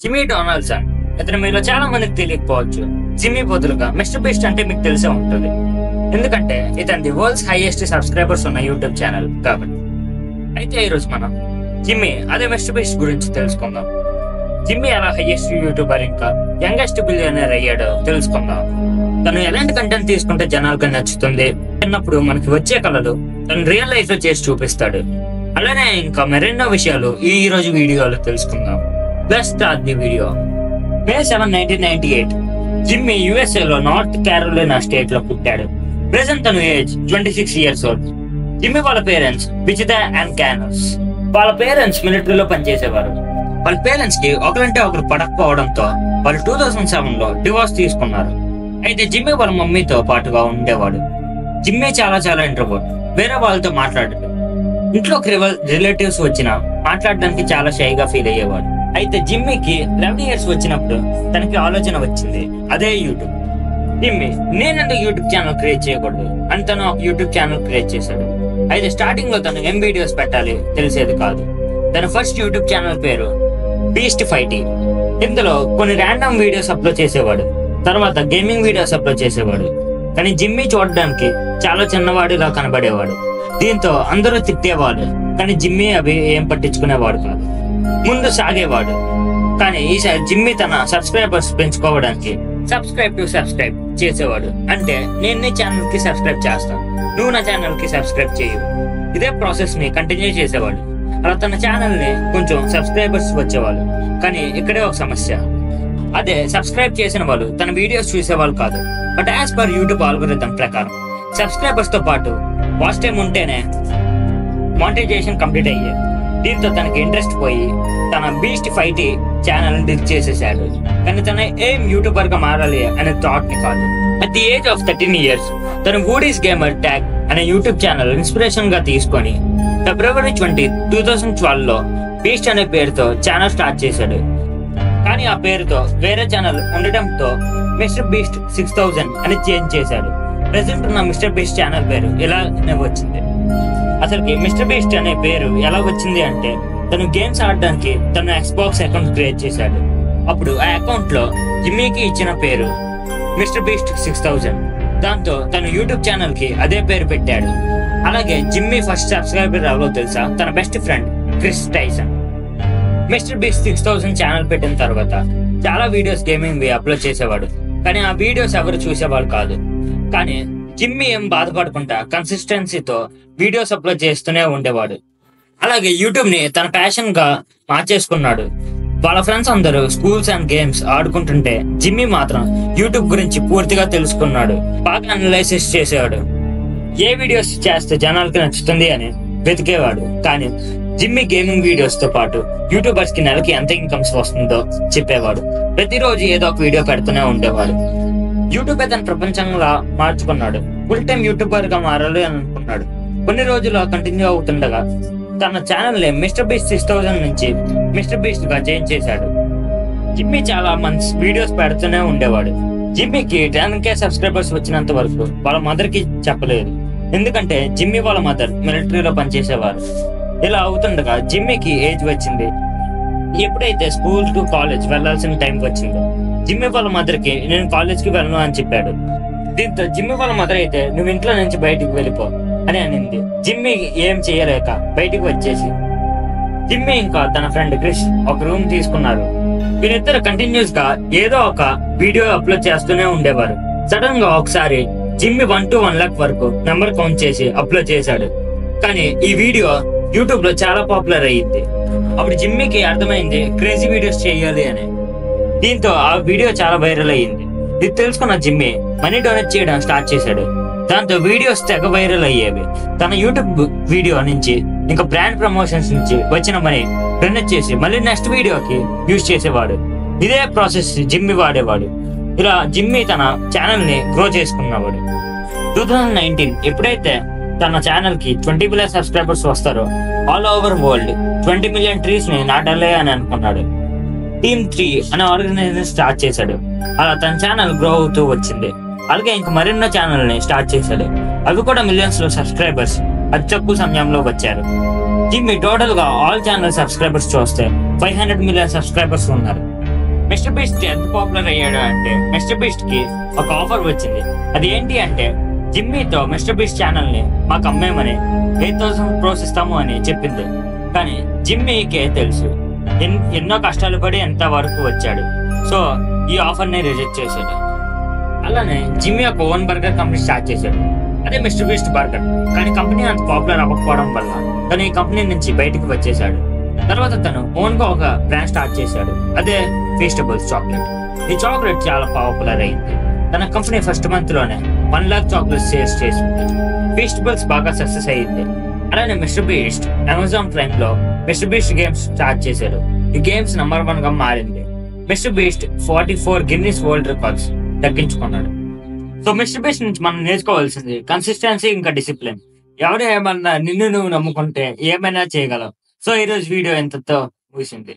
Jimmy Donaldson. ఇతను మీలో చాలా మందికి తెలియకపోవచ్చు. జిమ్మీ బదులుగా మిస్టర్ బీస్ట్ అంటే మీకు తెలిసే ఉంటుంది, ఎందుకంటే ఇతని వరల్డ్స్ హైయెస్ట్ సబ్స్క్రైబర్స్ ఉన్న యూట్యూబ్ ఛానల్ కాబట్టి. అయితే ఈరోజు మనం జిమ్మీ అదే మిస్టర్ బీస్ట్ గురించి తెలుసుకుందాం. జిమ్మీ ఎలా హైయెస్ట్ యూట్యూబర్ ఇంకా యంగెస్ట్ బిలియనర్ అయ్యాడో తెలుసుకుందాం. తను ఎలాంటి కంటెంట్ తీసుకుంటే జనాలకు నచ్చుతుంది, చిన్నప్పుడు మనకి వచ్చే కళలు తను రియల్ లైఫ్ లో చేసి చూపిస్తాడు. అలానే ఇంకా మరెన్నో విషయాలు ఈ రోజు వీడియోలో తెలుసుకుందాం. Let's start the video. May 7, 1998 Jimmy USA లో నార్త్ క్యారోలినా స్టేట్ లో పుట్టాడు. ప్రెసెంట్ తన ఏజ్ 26 years old. జిమ్మీ వాళ్ళ పేరెంట్స్ విచితా అండ్ క్యానోస్. వాళ్ళ పేరెంట్స్ మిలిటరీలో పనిచేసేవారు. వాళ్ళ పేరెంట్స్ కి ఒకరంటే ఒకరు పడకపోవడంతో వాళ్ళు 2007 లో డివోర్స్ తీసుకున్నారు. అయితే జిమ్మీ వాళ్ళ మమ్మీతో పాటుగా ఉండేవాడు. జిమ్మీ చాలా ఇంట్రోవర్ట్, వేరే వాళ్ళతో మాట్లాడాడు. ఇంట్లోకి రిలేటివ్స్ వచ్చినా మాట్లాడడానికి చాలా షైగా ఫీల్ అయ్యేవాడు. అయితే జిమ్మీకి 11 years వచ్చినప్పుడు తనకి ఆలోచన వచ్చింది, అదే యూట్యూబ్. జిమ్మీ నేనెందుకు యూట్యూబ్ ఛానల్ క్రియేట్ చేయకూడదు అని తను ఒక యూట్యూబ్ ఛానల్ క్రియేట్ చేశాడు. అయితే స్టార్టింగ్ లో తను ఏం వీడియోస్ పెట్టాలి తెలిసేది కాదు. తన ఫస్ట్ యూట్యూబ్ ఛానల్ పేరు బీస్ట్ ఫైటీ. ఇందులో కొన్ని ర్యాండమ్ వీడియోస్ అప్లోడ్ చేసేవాడు, తర్వాత గేమింగ్ వీడియోస్ అప్లోడ్ చేసేవాడు. కానీ జిమ్మీ చూడడానికి చాలా చిన్నవాడిలా కనబడేవాడు. దీంతో అందరూ తిట్టేవాడు, కానీ జిమ్మీ అవి ఏం పట్టించుకునేవాడు కాదు, ముందు సాగేవాడు. కానీ ఈసారి జిమ్మీ తన సబ్స్క్రైబర్స్ పెంచుకోవడానికి సబ్స్క్రైబ్ చేసేవాడు. అంటే నేను నీ ఛానల్ కి సబ్స్క్రైబ్ చేస్తాను, నువ్వు నా ఛానల్ కి సబ్స్క్రైబ్ చేయవు. ఇదే ప్రాసెస్ ని కంటిన్యూ చేసేవాడు. అలా తన ఛానల్ ని కొంచెం సబ్స్క్రైబర్స్ వచ్చేవాళ్ళు. కానీ ఇక్కడే ఒక సమస్య, అదే సబ్స్క్రైబ్ చేసిన వాళ్ళు తన వీడియోస్ చూసేవాళ్ళు కాదు. But as per YouTube algorithm ప్రకారం సబ్స్క్రైబర్స్ తో పాటు వాచ్ టైం ఉంటేనే మానిటైజేషన్ కంప్లీట్ అయ్యేది. దీంతో తనకి ఇంట్రెస్ట్ పోయి తన బీస్ట్ ఫైటీ ఛానల్ డిలీట్ చేసేసాడు. కానీ తన ఏం యూట్యూబర్ గా మారాలి అనే థాట్ ని కాదు. At the age of 13 years తన వూడీస్ గేమర్ ట్యాగ్ అనే యూట్యూబ్ ఛానల్ ఇన్స్పిరేషన్ గా తీసుకొని February 20, 2012 లో బీస్ట్ అనే పేరుతో ఛానల్ స్టార్ట్ చేశాడు. కానీ ఆ పేరుతో వేరే ఛానల్ ఉండటంతో మిస్టర్ బీస్ట్ 6000 అని చేంజ్ చేశాడు. ప్రెసెంట్ ఉన్న మిస్టర్ బీస్ట్ ఛానల్ పేరు ఇలానే వచ్చింది. అసలుకి మిస్టర్ బీస్ట్ అనే పేరు ఎలా వచ్చింది అంటే తను గేమ్స్ ఆడడానికి తను Xbox అకౌంట్ క్రియేట్ చేశాడు. అప్పుడు ఆ అకౌంట్ లో జిమ్మీకి ఇచ్చిన పేరు మిస్టర్ బీస్ట్ 6000. దాంతో తను యూట్యూబ్ ఛానల్ కి అదే పేరు పెట్టాడు. అలాగే జిమ్మీ ఫస్ట్ సబ్స్క్రైబర్ ఎవరో తెలుసా? తన best friend Chris Tyson. Mister beast 6000 channel పెట్టిన తర్వాత చాలా వీడియోస్ గేమింగ్ అప్లోడ్ చేసేవాడు. కానీ ఆ వీడియోస్ ఎవరు చూసేవాళ్ళు కాదు. కానీ జిమ్మీ ఏం బాధపడకుండా కన్సిస్టెన్సీతో వీడియోస్ అప్లోడ్ చేస్తూనే ఉండేవాడు. అలాగే యూట్యూబ్ ని తన ప్యాషన్ గా మార్చేసుకున్నాడు. వాళ్ళ ఫ్రెండ్స్ అందరూ స్కూల్స్ అండ్ గేమ్స్ ఆడుకుంటుంటే జిమ్మీ మాత్రం యూట్యూబ్ గురించి పూర్తిగా తెలుసుకున్నాడు. బాగా అనలైసిస్ చేసేవాడు. ఏ వీడియోస్ చేస్తే జనాలకి నచ్చుతుంది అని వెతికేవాడు. కానీ జిమ్మీ గేమింగ్ వీడియోస్ తో పాటు యూట్యూబర్స్ కి నెలకి ఎంత ఇన్కమ్స్ వస్తుందో చెప్పేవాడు. ప్రతిరోజు ఏదో ఒక వీడియో పెడుతూనే ఉండేవాడు. యూట్యూబ్ తన ప్రపంచంగా మార్చుకున్నాడు. ఫుల్ టైం యూట్యూబర్ గా మారాలి అని అనుకున్నాడు. కొన్ని రోజులు కంటిన్యూ అవుతుండగా తన ఛానల్ ని మిస్టర్ బీస్ట్ 6000 నుంచి మిస్టర్ బీస్ట్ గా చేంజ్ చేశాడు. జిమ్మీ చాలా మంత్స్ వీడియోస్ పెడుతూనే ఉండేవాడు. జిమ్మీకి 10K సబ్స్క్రైబర్స్ వచ్చినంత వరకు వాళ్ళ మదర్ కి చెప్పలేదు, ఎందుకంటే జిమ్మీ వాళ్ళ మదర్ మిలిటరీలో పనిచేసేవారు. ఇలా అవుతుండగా జిమ్మీకి ఏజ్ వచ్చింది. ఎప్పుడైతే స్కూల్ టు కాలేజ్ వెళ్లాల్సిన టైం వచ్చిందో జిమ్మీ వాళ్ళ మదర్ కి నేను కాలేజ్ కి వెళ్ళను అని చెప్పాడు. దీంతో జిమ్మీ వాళ్ళ మదర్ అయితే నువ్వు ఇంట్లో నుంచి బయటికి వెళ్ళిపో అని అనింది. జిమ్మీ ఏం చేయలేక బయటికి వచ్చేసి జిమ్మీ ఇంకా తన ఫ్రెండ్ క్రిష్ ఒక రూమ్ తీసుకున్నారు. వీరిద్దరు కంటిన్యూస్ గా ఏదో ఒక వీడియో అప్లోడ్ చేస్తూనే ఉండేవారు. సడన్ గా ఒకసారి జిమ్మీ 1 to 1 lakh వరకు నెంబర్ కౌంట్ చేసి అప్లోడ్ చేశాడు. కానీ ఈ వీడియో యూట్యూబ్ లో చాలా పాపులర్ అయ్యింది. అప్పుడు జిమ్మీకి అర్థమైంది క్రేజీ వీడియోస్ చేయాలి అని. దీంతో ఆ వీడియో చాలా వైరల్ అయ్యింది. ఇది తెలుసుకున్న జిమ్మీ మనీ డొనేట్ చేయడం స్టార్ట్ చేశాడు. దాంతో వీడియోస్ తెగ వైరల్ అయ్యేవి. తన యూట్యూబ్ వీడియో నుంచి ఇంకా బ్రాండ్ ప్రమోషన్స్ నుంచి వచ్చిన మనీ డొనేట్ చేసి మళ్ళీ నెక్స్ట్ వీడియోకి యూజ్ చేసేవాడు. ఇదే ప్రాసెస్ జిమ్మీ వాడేవాడు. ఇలా జిమ్మీ తన ఛానల్ ని గ్రో చేసుకున్నవాడు. 2019 ఎప్పుడైతే తన ఛానల్ కి 20 million సబ్స్క్రైబర్స్ వస్తారో all over world 20 million trees ని నాటాలి అని అనుకున్నాడు. టీమ్ 3 అనే ఆర్గనైజేషన్ స్టార్ట్ చేశాడు. అలా తన ఛానల్ గ్రో అవుతూ వచ్చింది. అలాగే ఇంకా మరెన్నో ఛానల్ ని స్టార్ట్ చేశాడు. అవి కూడా మిలియన్స్ లో సబ్స్క్రైబర్స్ అతి తక్కువ సమయంలో వచ్చారు. జిమ్మీ టోటల్ గా ఆల్ ఛానల్ సబ్స్క్రైబర్స్ చూస్తే 500 million సబ్స్క్రైబర్స్ ఉన్నారు. మిస్టర్ బీస్ట్ ఎంత పాపులర్ అయ్యాడు అంటే మిస్టర్ బీస్ట్ కి ఒక ఆఫర్ వచ్చింది. అది ఏంటి అంటే జిమ్మీతో మిస్టర్ బీస్ట్ ఛానల్ ని మాకు అమ్మేమని 8,000 crores ఇస్తాము అని చెప్పింది. కానీ జిమ్మీకే తెలుసు ఎన్నో కష్టాలు పడి ఎంత వరకు వచ్చాడు. సో ఈ ఆఫర్ ని రిజెక్ట్ చేశాడు. అలానే జిమ్మీ ఒక ఓన్ బర్గర్ కంపెనీ స్టార్ట్ చేశాడు. అదే మిస్టర్ బీస్ట్ బర్గర్. కానీ కంపెనీ అంత పాపులర్ అవ్వకపోవడం వల్ల తను ఈ కంపెనీ నుంచి బయటికి వచ్చేసాడు. తర్వాత తను ఓన్ గా ఒక బ్రాండ్ స్టార్ట్ చేశాడు. అదే ఫీస్టబుల్స్ చాక్లెట్. ఈ చాక్లెట్ చాలా పాపులర్ అయింది. తన కంపెనీ ఫస్ట్ మంత్ లోనే 1 lakh చాక్లెట్స్ సేల్స్ చేసింది. ఫీస్టబుల్స్ బాగా సక్సెస్ అయ్యింది. అలానే మిస్టర్ బీస్ట్ అమెజాన్ ప్రైమ్ లో మిస్టర్ బీస్ట్ గేమ్స్ స్టార్ట్ చేశాడు. ఈ గేమ్స్ నంబర్ 1 గా మారింది. Mr Beast 44 Guinness world records దక్కించుకున్నాడు. సో మిస్టర్ బీస్ట్ నుంచి మనం నేర్చుకోవాల్సింది కన్సిస్టెన్సీ ఇంకా డిసిప్లిన్. ఎవరు ఏమన్నా నిన్ను నువ్వు నమ్ముకుంటే ఏమైనా చేయగలవు. సో ఈ రోజు వీడియో ఎంతతో ముగిసింది.